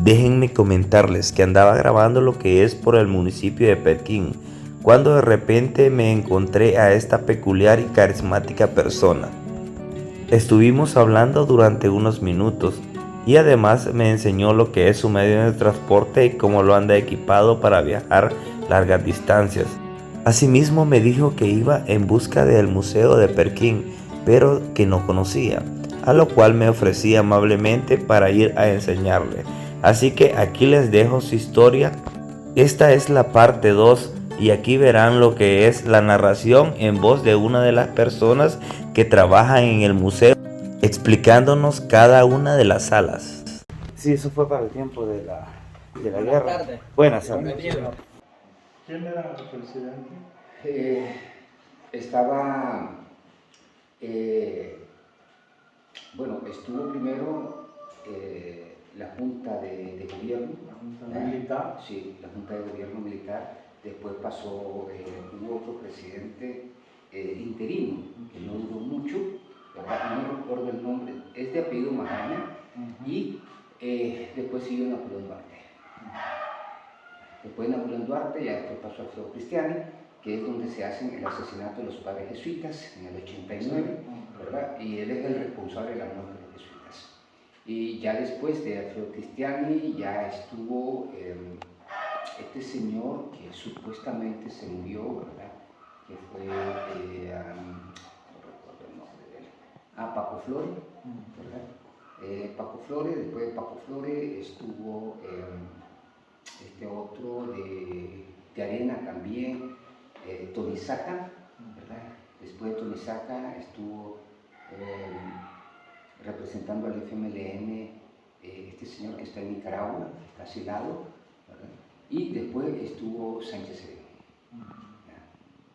Déjenme comentarles que andaba grabando lo que es por el municipio de Pekín, cuando de repente me encontré a esta peculiar y carismática persona. Estuvimos hablando durante unos minutos y además me enseñó lo que es su medio de transporte y cómo lo anda equipado para viajar largas distancias. Asimismo me dijo que iba en busca del museo de Pekín, pero que no conocía, a lo cual me ofrecí amablemente para ir a enseñarle. Así que aquí les dejo su historia. Esta es la parte 2 y aquí verán lo que es la narración en voz de una de las personas que trabajan en el museo, explicándonos cada una de las salas. Sí, eso fue para el tiempo de la Buenas guerra. tardes. Buenas tardes. Bienvenido. ¿Quién era el presidente? Estaba, bueno, estuvo primero la Junta de Gobierno. ¿La Junta Militar? Sí, la Junta de Gobierno Militar. Después pasó, hubo otro presidente interino, que no duró mucho, ¿verdad? No recuerdo el nombre, es de apellido Magaña, y después siguió Napoleón Duarte. Después de Napoleón Duarte, ya después pasó Alfredo Cristiani, que es donde se hacen el asesinato de los padres jesuitas en el 89, ¿verdad? Y él es el responsable de la muerte de los jesuitas. Y ya después de Alfredo Cristiani ya estuvo este señor que supuestamente se murió, ¿verdad? Que fue, no recuerdo el nombre de él, Paco Flores, ¿verdad? Paco Flores, después de Paco Flores estuvo este otro de Arena también, Tonisaca, ¿verdad? Después de Tonisaca estuvo representando al FMLN este señor que está en Nicaragua, que está asilado, ¿verdad? Y después estuvo Sánchez Sereno,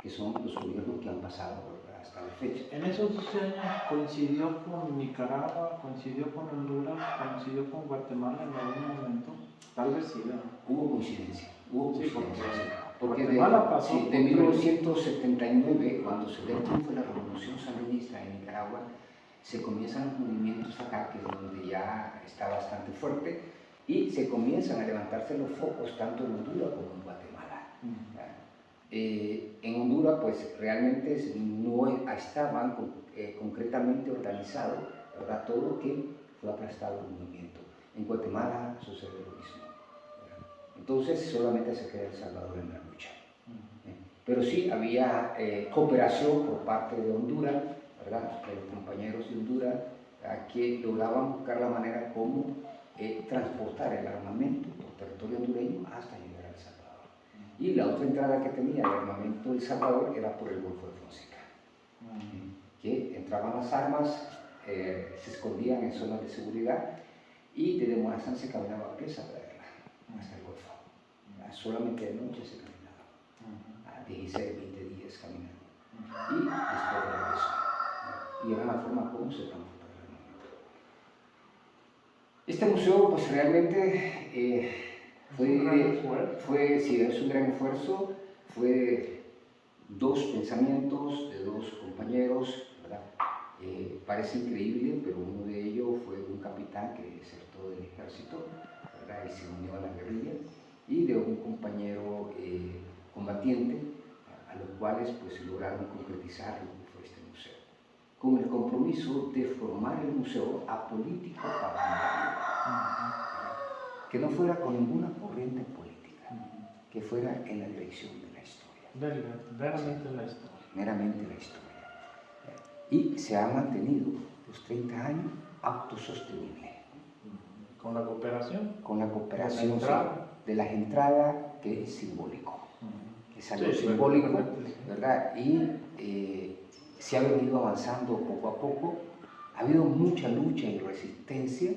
que son los gobiernos que han pasado, ¿verdad? Hasta la fecha. En esos 12 años coincidió con Nicaragua, coincidió con Honduras, coincidió con Guatemala en algún momento. Tal vez sí, ¿no? Hubo coincidencia, Sí, porque Guatemala pasó de 1979, cuando se da el triunfo de la revolución sandinista en Nicaragua, se comienzan los movimientos acá, que es donde ya está bastante fuerte, y se comienzan a levantarse los focos tanto en Honduras como en Guatemala. En Honduras, pues realmente no estaban concretamente organizados, ¿verdad? Todo lo que fue aplastado el movimiento. En Guatemala sucede lo mismo. Entonces solamente se queda El Salvador en la lucha. Pero sí había cooperación por parte de Honduras, ¿verdad? De los compañeros de Honduras, que lograban buscar la manera como transportar el armamento por territorio hondureño hasta llegar a El Salvador. Y la otra entrada que tenía el armamento de El Salvador era por el Golfo de Fonseca, que entraban las armas, se escondían en zonas de seguridad y desde Morazán se caminaba a pies a traerla hasta el Golfo. Solamente de noche se caminaba, a 16, 20 días caminando, y después de regreso. Y era la forma como se transportaba el armamento. Este museo, pues realmente sí, es un gran esfuerzo, fue dos pensamientos de dos compañeros, ¿verdad? Parece increíble, pero uno de ellos fue un capitán que desertó del ejército, ¿verdad? Y se unió a la guerrilla, y de un compañero combatiente, a los cuales pues lograron concretizar lo que fue este museo, con el compromiso de formar el museo apolítico partidario, que no fuera con ninguna corriente política, que fuera en la dirección de la historia. Meramente la historia. Meramente la historia. Y se ha mantenido los 30 años autosostenible. ¿Con la cooperación? Con la cooperación de las entradas, que es simbólico. Es algo simbólico, ¿verdad? Y se ha venido avanzando poco a poco. Ha habido mucha lucha y resistencia,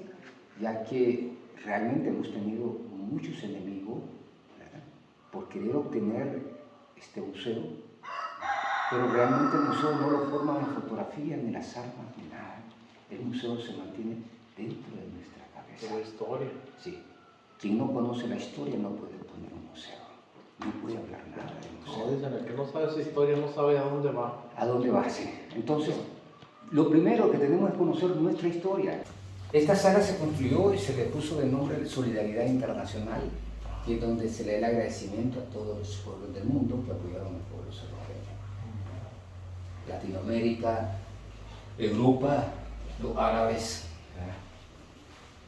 ya que realmente hemos tenido muchos enemigos, ¿verdad? Por querer obtener este museo, pero realmente el museo no lo forman las fotografías, ni las armas, ni nada. El museo se mantiene dentro de nuestra cabeza. La historia. Sí. Quien no conoce la historia no puede poner un museo, no puede hablar nada del museo. Como dicen, el que no sabe su historia no sabe a dónde va. ¿A dónde va? Sí. Entonces, lo primero que tenemos es conocer nuestra historia. Esta sala se construyó y se le puso de nombre Solidaridad Internacional, que es donde se le da el agradecimiento a todos los pueblos del mundo que apoyaron al pueblo salvadoreño. Latinoamérica, Europa, los árabes,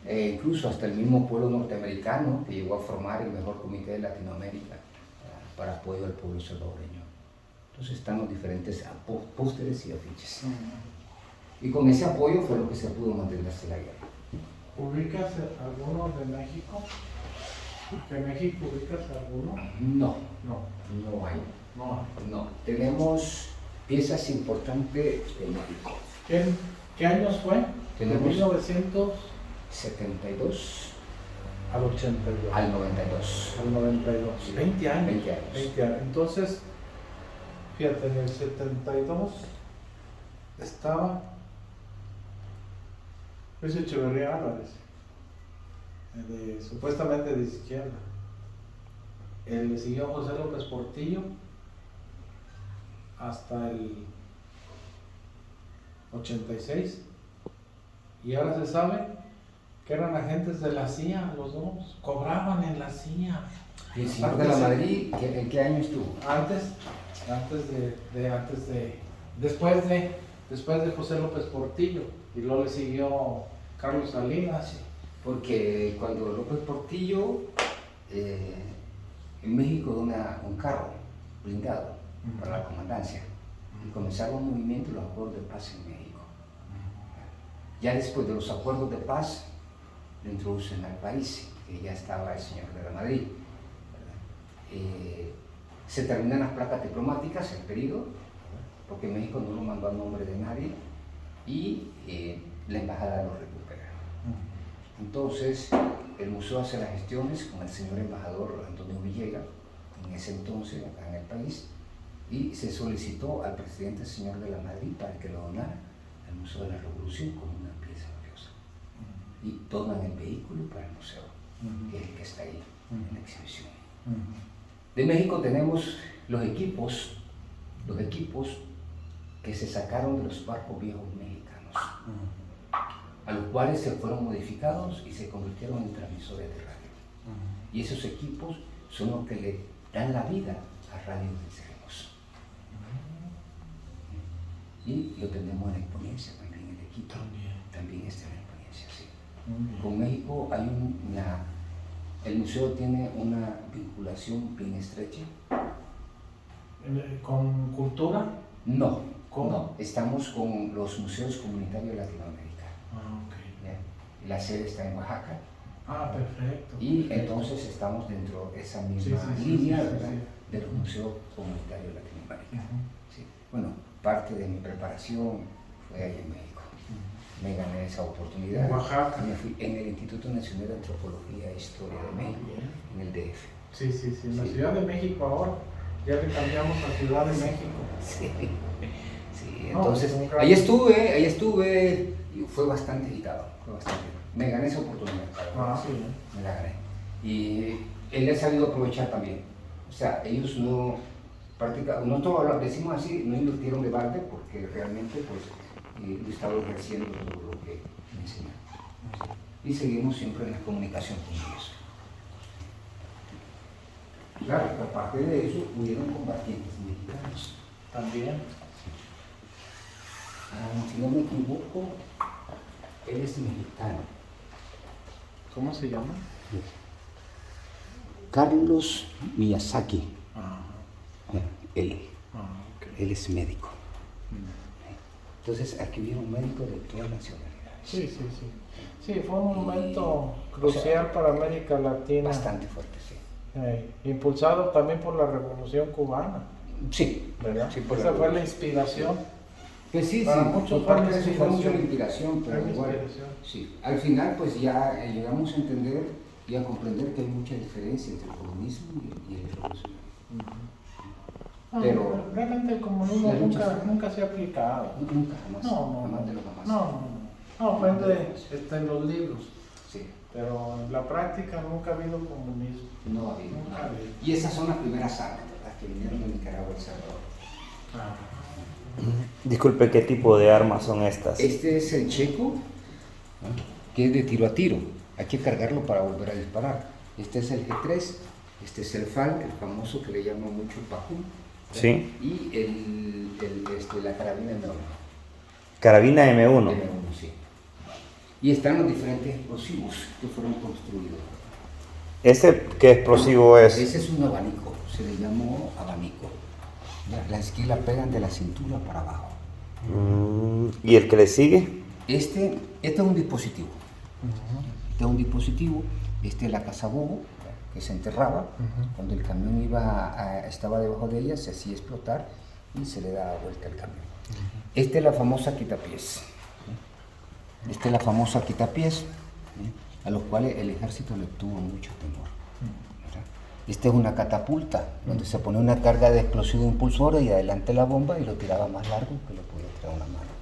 incluso hasta el mismo pueblo norteamericano que llegó a formar el mejor comité de Latinoamérica para apoyo al pueblo salvadoreño. Entonces están los diferentes pósteres y afiches. Y con ese apoyo fue lo que se pudo mantener hasta la guerra. ¿Ubicas alguno de México? ¿De México ubicas alguno? No, No. no hay. No. No, tenemos piezas importantes de México. ¿Qué años fue? De Tenemos 1900 72 al 82. al 92. Al 92. Sí. 20 años. 20 años. 20 años. Entonces, fíjate, en el 72 estaba Luis Echeverría Álvarez, supuestamente de izquierda. Le siguió José López Portillo hasta el 86. Y ahora se sabe que eran agentes de la CIA, los dos, cobraban en la CIA. ¿Y el señor de la Madrid, en qué año estuvo? Después de José López Portillo, y luego le siguió Carlos Salinas. Porque cuando López Portillo en México dona un carro blindado para la comandancia y comenzaron un movimiento de los acuerdos de paz en México. Ya después de los acuerdos de paz lo introducen al país, que ya estaba el señor de la Madrid. Se terminan las placas diplomáticas, el periodo, porque México no lo mandó a nombre de nadie y la embajada lo recupera. Entonces, el museo hace las gestiones con el señor embajador Antonio Villegas, en ese entonces acá en el país, y se solicitó al presidente señor de la Madrid para que lo donara al Museo de la Revolución como una pieza valiosa. Y donan el vehículo para el museo, que es el que está ahí en la exhibición. De México tenemos los equipos que se sacaron de los barcos viejos mexicanos, a los cuales se fueron modificados y se convirtieron en transmisores de radio. Y esos equipos son los que le dan la vida a Radio Venceremos. Y lo tenemos en la exponencia también, el equipo también está en la exponencia, sí. Con México hay el museo tiene una vinculación bien estrecha. ¿Con cultura? No, ¿Cómo? no, estamos con los museos comunitarios de Latinoamérica. Bien. La sede está en Oaxaca. Perfecto. Y entonces estamos dentro de esa misma línea, ¿verdad? De los museos comunitarios de Latinoamérica. Sí. Bueno, parte de mi preparación fue ahí en México. Me gané esa oportunidad. ¿En Oaxaca? Me fui en el Instituto Nacional de Antropología e Historia de México, en el DF. Sí. En la Ciudad de México ahora. Ya le cambiamos a Ciudad de México. Sí, entonces No, ahí estuve y fue bastante agitado, Me gané esa oportunidad, Sí. me la gané. Y él ha sabido aprovechar también. O sea, ellos no practican, nosotros decimos así, no invirtieron de balde porque realmente pues yo estaba ejerciendo todo lo que me enseñaron. Y seguimos siempre en la comunicación con ellos. Claro, aparte de eso, hubieron combatientes mexicanos. También. Si no me equivoco, él es mexicano. ¿Cómo se llama? Carlos Miyazaki. Él es médico. Entonces, aquí hubieron médicos de todas las nacionalidades. Sí. Sí, fue un momento crucial para América Latina. Bastante fuerte, sí. Impulsado también por la Revolución Cubana. Sí, ¿Verdad? Sí, por Esa fue la inspiración. Pues sí, Para muchos por parte fue de eso fue mucho la inspiración, Fue pero la igual, inspiración. sí. Al final, pues ya llegamos a entender y a comprender que hay mucha diferencia entre el comunismo y el revolucionario. Pero realmente el comunismo la lucha nunca se ha aplicado. Nunca, jamás. Jamás de lo jamás. No, está en los libros. Sí. Pero en la práctica nunca ha habido comunismo. No ha habido. Nunca ha habido. Y esas son las primeras armas, ¿verdad? Que vinieron de Nicaragua y El Salvador. Disculpe, ¿qué tipo de armas son estas? Este es el checo, que es de tiro a tiro. Hay que cargarlo para volver a disparar. Este es el G3, este es el FAL, el famoso que le llaman mucho el Pajún. Sí. Y la carabina M1. Carabina M1. M1, sí. Y están los diferentes explosivos que fueron construidos. ¿Ese qué explosivo es? Ese es un abanico, se le llamó abanico. La esquila pegan de la cintura para abajo. ¿Y el que le sigue? Este es un dispositivo. Este es un dispositivo, este es la cazabobo, que se enterraba. Cuando el camión estaba debajo de ella, se hacía explotar y se le daba vuelta al camión. Esta es la famosa quitapiés. Esta es la famosa quitapiés, a los cuales el ejército le tuvo mucho temor. Esta es una catapulta, donde se pone una carga de explosivo impulsora y adelante la bomba y lo tiraba más largo que lo podía tirar una mano.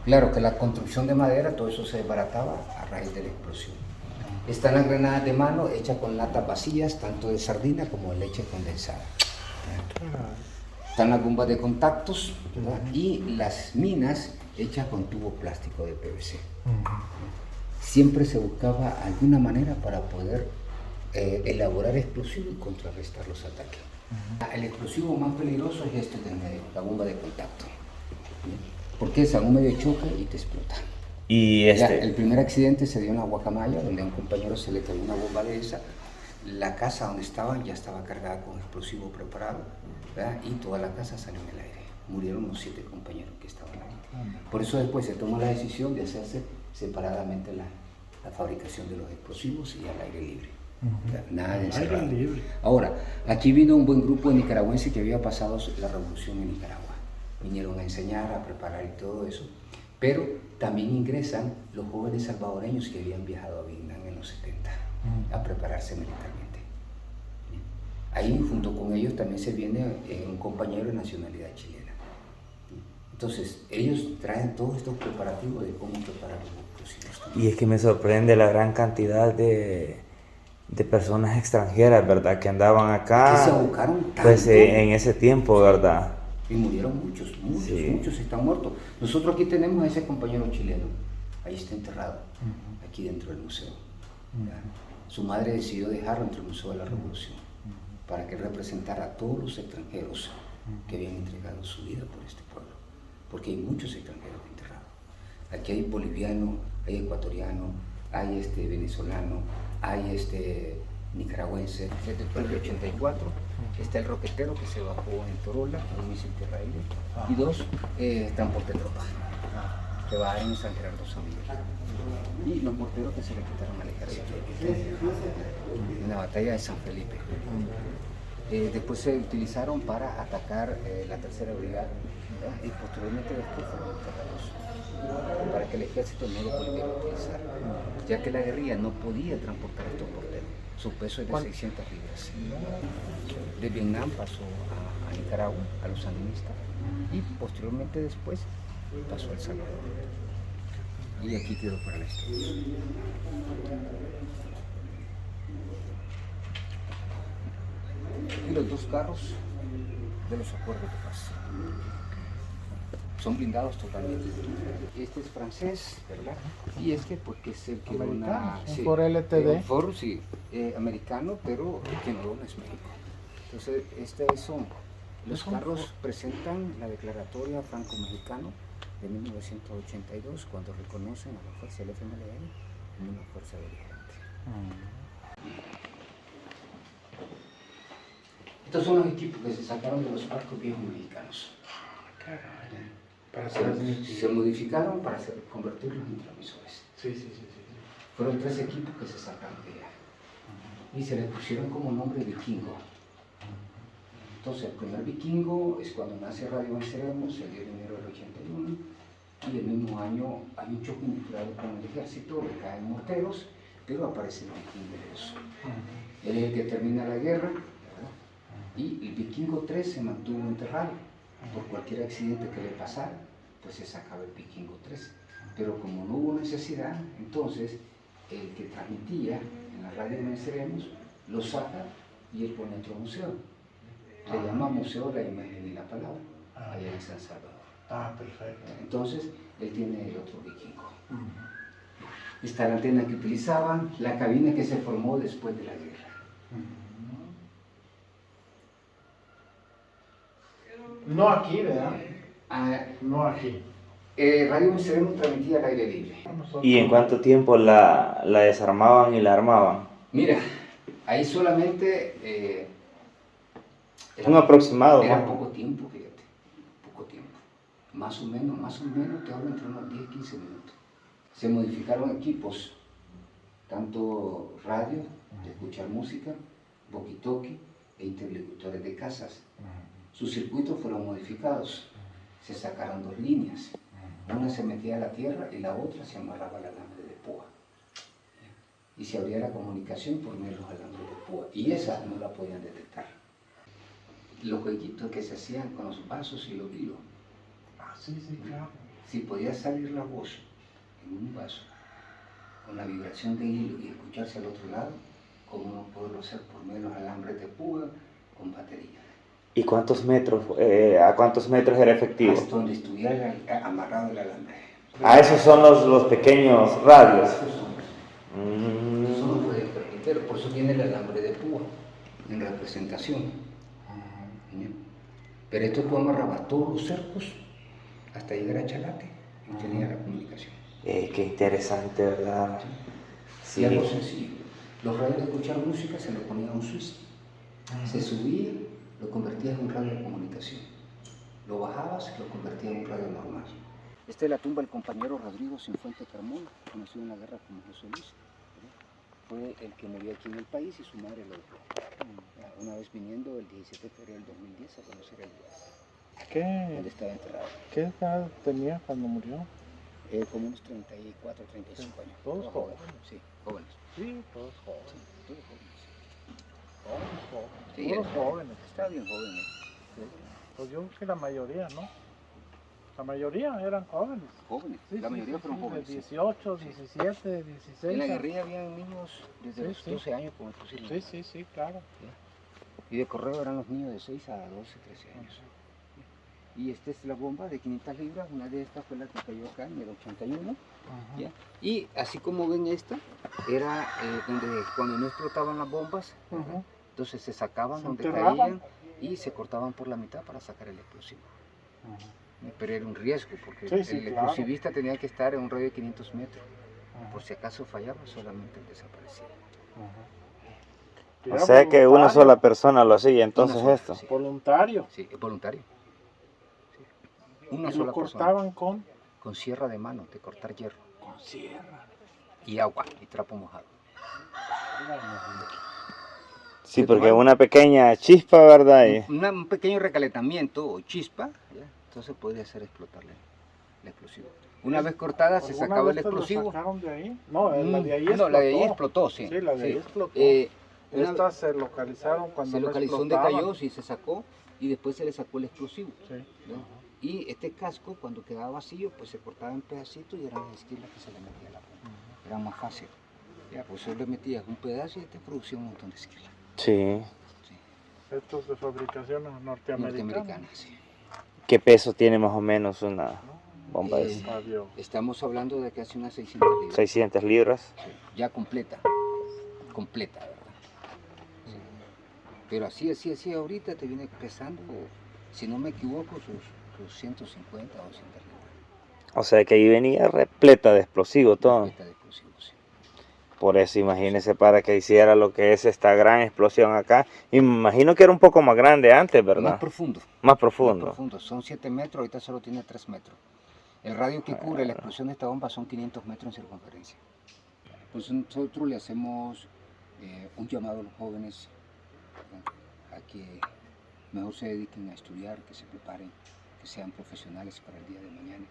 Claro que la construcción de madera, todo eso se desbarataba a raíz de la explosión. Están las granadas de mano hechas con latas vacías, tanto de sardina como de leche condensada. Están las bombas de contactos, ¿verdad? Y las minas hechas con tubo plástico de PVC. Siempre se buscaba alguna manera para poder elaborar explosivos y contrarrestar los ataques. El explosivo más peligroso es este del medio, la bomba de contacto. Porque es a un medio choque y te explota. Y El primer accidente se dio en la Guacamaya, donde a un compañero se le cayó una bomba de esa. La casa donde estaban ya estaba cargada con explosivo preparado, ¿verdad? Y toda la casa salió en el aire. Murieron los 7 compañeros que estaban ahí. Por eso después se tomó la decisión de hacerse separadamente la fabricación de los explosivos y al aire libre. Nada de encerrado. Aire libre. Ahora, aquí vino un buen grupo de nicaragüenses que había pasado la revolución en Nicaragua. Vinieron a enseñar, a preparar y todo eso. Pero también ingresan los jóvenes salvadoreños que habían viajado a Vietnam en los 70 a prepararse militarmente. Ahí junto con ellos también se viene un compañero de nacionalidad chilena. Entonces ellos traen todos estos preparativos de cómo preparar los explosivos. Y es que me sorprende la gran cantidad de personas extranjeras, ¿verdad? Que andaban acá. Que se abocaron tanto. Pues en ese tiempo, ¿verdad? Y murieron muchos Sí. están muertos. Nosotros aquí tenemos a ese compañero chileno, ahí está enterrado, aquí dentro del museo. Su madre decidió dejarlo entre el Museo de la Revolución, para que representara a todos los extranjeros que habían entregado su vida por este pueblo, porque hay muchos extranjeros enterrados. Aquí hay boliviano, hay ecuatoriano, hay venezolano, hay nicaragüense. Desde el 84 está el roquetero que se bajó en Torola, un misil tierra-aire, y 2 transporte de tropas que bajaron en San Gerardo San Miguel. Y los morteros que se le quitaron al ejército en la batalla de San Felipe. Después se utilizaron para atacar la tercera brigada, ¿verdad? Y posteriormente después fueron enterrados para que el ejército no lo volviera a utilizar, ya que la guerrilla no podía transportar estos morteros. Su peso es de 600 libras. De Vietnam pasó a Nicaragua, a los sandinistas, y posteriormente después pasó a El Salvador. Y aquí quedó para la historia. Y los 2 carros de los acuerdos de paz. Son blindados totalmente. Este es francés, ¿verdad? Y porque es el que Americano, sí, Ford LTD. un Ford, sí, americano, pero que no dona es México. Entonces, los carros presentan la declaratoria franco-mexicano de 1982, cuando reconocen a la fuerza del FMLN como una fuerza beligerante. Estos son los equipos que se sacaron de los barcos viejos mexicanos. Se modificaron para convertirlos en transmisores. Sí. Fueron 3 equipos que se sacaron de allá. Y se les pusieron como nombre vikingo. Entonces, el primer vikingo es cuando nace Radio Venceremos, el 10 de enero del 81. Y el mismo año hay un choque industrial con el ejército, le caen morteros, pero aparece el vikingo de eso. Él es el que termina la guerra, ¿verdad? Y el vikingo 3 se mantuvo enterrado. Por cualquier accidente que le pasara, pues se sacaba el vikingo 3. Pero como no hubo necesidad, entonces el que transmitía en la radio Venceremos lo saca y él pone otro museo. Le llama Museo de la Imagen y la Palabra, allá en San Salvador. Perfecto. Entonces él tiene el otro vikingo. Esta era la antena que utilizaban, la cabina que se formó después de la guerra. No aquí, ¿verdad? Ah, No aquí. Radio Miserere transmitía al aire libre. ¿Y en cuánto tiempo la desarmaban y la armaban? Mira, ahí solamente Un aproximado, era ¿no? poco tiempo, fíjate, poco tiempo. Más o menos, te hablo entre unos 10-15 minutos. Se modificaron equipos, tanto radio, de escuchar música, walkie-talkie e interlocutores de casas. Sus circuitos fueron modificados, se sacaron 2 líneas. Una se metía a la tierra y la otra se amarraba al alambre de púa. Y se abría la comunicación por medio de los alambres de púa. Y esa no la podían detectar. Los jueguitos que se hacían con los vasos y los hilos. Ah, sí, claro. Si podía salir la voz en un vaso, con la vibración de hilo y escucharse al otro lado, ¿cómo no poderlo hacer por medio de los alambres de púa con batería? ¿Y cuántos metros, a cuántos metros era efectivo? Hasta donde estuviera amarrado el alambre. Ah, esos son los pequeños radios. Eso no puede permitir, por eso tiene el alambre de púa en representación. ¿Ya? Pero esto tú amarrabas todos los cercos hasta llegar a Chalate y tenía la comunicación. Qué interesante, ¿verdad? Sí. Y algo sencillo. Los radios de escuchar música se le ponía un switch. Se subía, lo convertías en un radio de comunicación. Lo bajabas, lo convertías en un radio normal. Esta es la tumba del compañero Rodrigo Cifuentes Carmona, conocido en la guerra como José Luis. Fue el que murió aquí en el país y su madre lo dejó. Una vez viniendo el 17 de febrero del 2010 a conocer el lugar donde estaba enterrado. ¿Qué edad tenía cuando murió? Como unos 34, 35 años. Todos jóvenes. Sí, jóvenes. Sí, todos jóvenes. Sí, todos jóvenes. Todos Sí, jóvenes. Jóvenes. Está bien joven. Sí. Pues yo creo que la mayoría, ¿no? La mayoría eran jóvenes. Jóvenes, Sí, la mayoría fueron jóvenes. De 18, 17, 16. En la guerrilla había niños desde los 12 años como fusil. Sí, claro. Y de correo eran los niños de 6 a 12, 13 años. Y esta es la bomba de 500 libras, una de estas fue la que cayó acá en el 81. ¿Ya? Y así como ven esta, era donde cuando no explotaban las bombas, entonces se sacaban donde caían y se cortaban por la mitad para sacar el explosivo. Pero era un riesgo porque el explosivista tenía que estar en un radio de 500 metros. Por si acaso fallaba, solamente él desaparecía. O sea que una sola persona lo hacía entonces esto. Sí. Voluntario. Sí, es voluntario. Sí. Una ¿Y sola lo cortaban persona. Con sierra de mano, de cortar hierro. con sierra? Y agua, y trapo mojado. Sí, porque una pequeña chispa, ¿verdad? Un pequeño recalentamiento o chispa, ¿ya? Entonces podría hacer explotar el explosivo. Una vez cortada se sacaba el explosivo. ¿Lo sacaron de ahí? No, la de ahí explotó. No, la de ahí explotó, sí. Sí, la de ahí explotó. Estas se localizaron cuando se localizó donde cayó, sí, se sacó y después se le sacó el explosivo. Sí. Y este casco, cuando quedaba vacío, pues se cortaba en pedacitos y eran las esquilas que se le metía a la bomba. Era más fácil. Ya, pues solo le metías un pedazo y te producía un montón de esquilas. Sí. Estos de fabricación norteamericana. Sí. ¿Qué peso tiene más o menos una bomba de esa? Estamos hablando de que hace unas 600 libras. 600 libras. Sí, ya completa, ¿verdad? Sí. Pero así, ahorita te viene pesando, si no me equivoco, sus 150 o 200 libras. O sea que ahí venía repleta de explosivo todo. Repleta de explosivos, sí. Por eso imagínese para que hiciera lo que es esta gran explosión acá. Y me imagino que era un poco más grande antes, ¿verdad? Más profundo. Más profundo. Más profundo. Son 7 metros, ahorita solo tiene 3 metros. El radio que cubre la explosión de esta bomba son 500 metros en circunferencia. Pues nosotros le hacemos un llamado a los jóvenes a que mejor se dediquen a estudiar, que se preparen, que sean profesionales para el día de mañana.